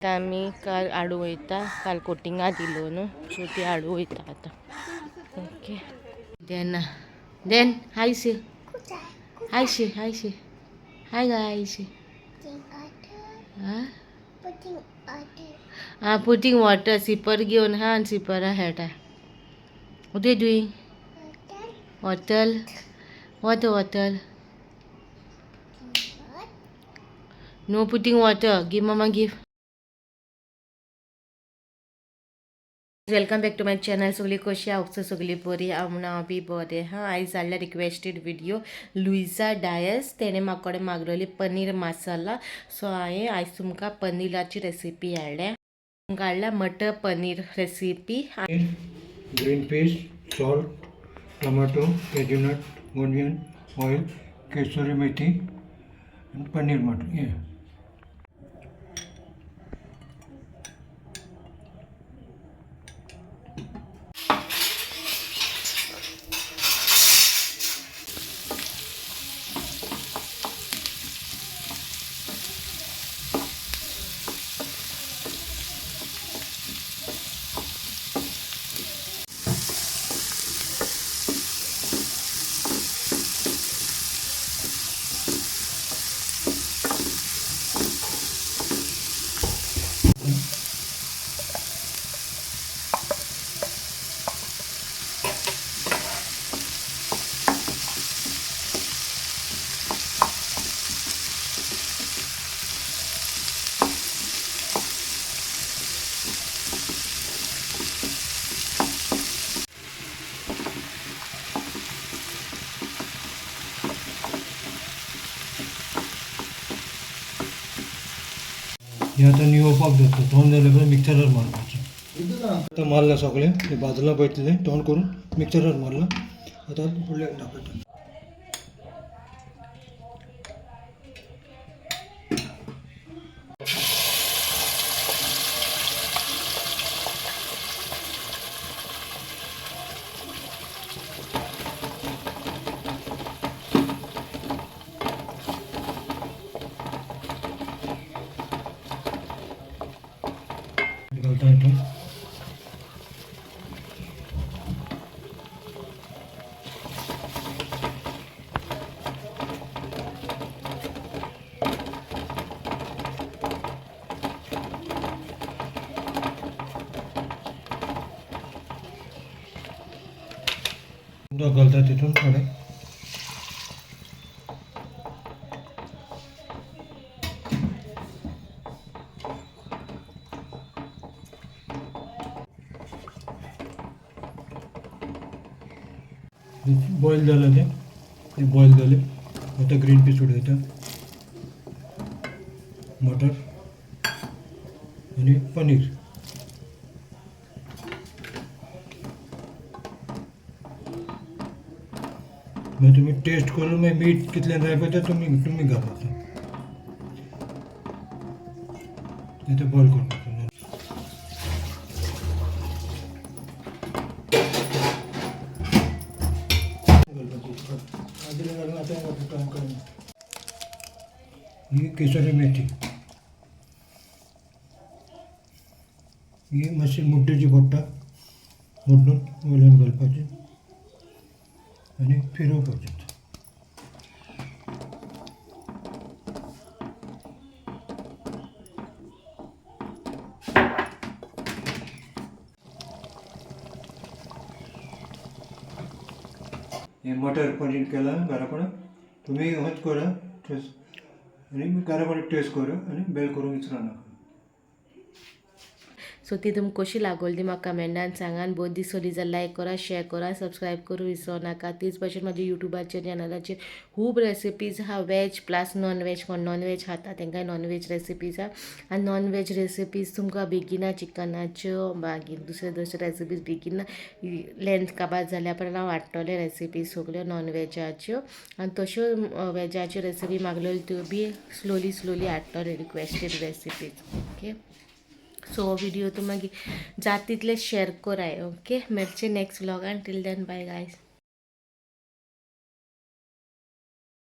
आता आम्ही काल आडू वयता काल कोटिंगा दिलो न्हू सो ती आडू वयता आता. Okay then hi see hi see hi see hi guys. Putting water sipper घेऊन हा आणि सिपर हेट आहे. What are you doing? Water. What water? No putting water. Give mama give. Welcome back to my channel. सगळी कशी आहात? सगळी बरी आमना बी बरे. हां आयज जाल्ल्या रिक्वेस्टेड व्हिडिओ लुइसा डायस तेणे म्हाकोडे मागलेली पनीर मसाला. सो हांवें आयज तुमकां पनीराची रेसिपी हाडल्या. तुमकां हाडल्या matar paneer recipe. Green peas, salt, tomato, cashew nut, onion, oil, kasuri methi and paneer matar. Yeah. हे आता निवडपाक जातो तोंड झालं पण मिक्सरवर मारपाचं. आता मारलं सगळे ते बाजूला बैठले तोंड करून मिक्सरवर मारलं. आता पुढे टाकायचं. घालता येतो. घालता तिथून थोडे. बॉईल झालं ते बॉईल झाले. आता ग्रीन पीस उडायचं, मटर आणि पनीर. मग तुम्ही टेस्ट करून मग मीठ कितल्या जाय पळय ते तुम्ही घालायचं. ते बॉईल करपाचं. ही केसरी मेथी, ही मातशी मुड्डेची पडटा मोडून वयल्यान घालपाची आनी फिरवपाचें. हे मटर पनीर केलं घराकडं. तुम्ही होच करा टेस्ट आणि घराकडे टेस्ट करा आणि बेल करून विचारा नाका. सो ती तुमकां कशी लागली ती म्हाका कमेंटान सांगा. बहुत दिसली जाल्यार लायक करा, शेअर करा, सबस्क्राईब करूं विसरू नाका. तीच भशेन माझ्या युट्यूबाचेर चॅनलाचेर खूब रेसिपीज आहा वेज प्लस नॉन वेज. कोण नॉन वेज खाता तांकां नॉन वेज रेसिपीज आहा. आनी नॉन वेज रेसिपीज तुमकां बेगिना चिकनाच्यो मागीर दुसरे दुसरे रेसिपीज बेगिना लेंथ काबार जाल्या पण हांव हाडटलें रेसिपीज सगळ्यो नॉन वेजाच्यो. आनी तश्यो वेजाच्यो रेसिपी मागलेल्यो त्यो बी स्लोली हाडटलें requested recipes. Okay so video तूं मागीर जाता तितले शेअर कराय. ओके मेळचे नेक्स्ट व्लॉगान. Till then bye guys.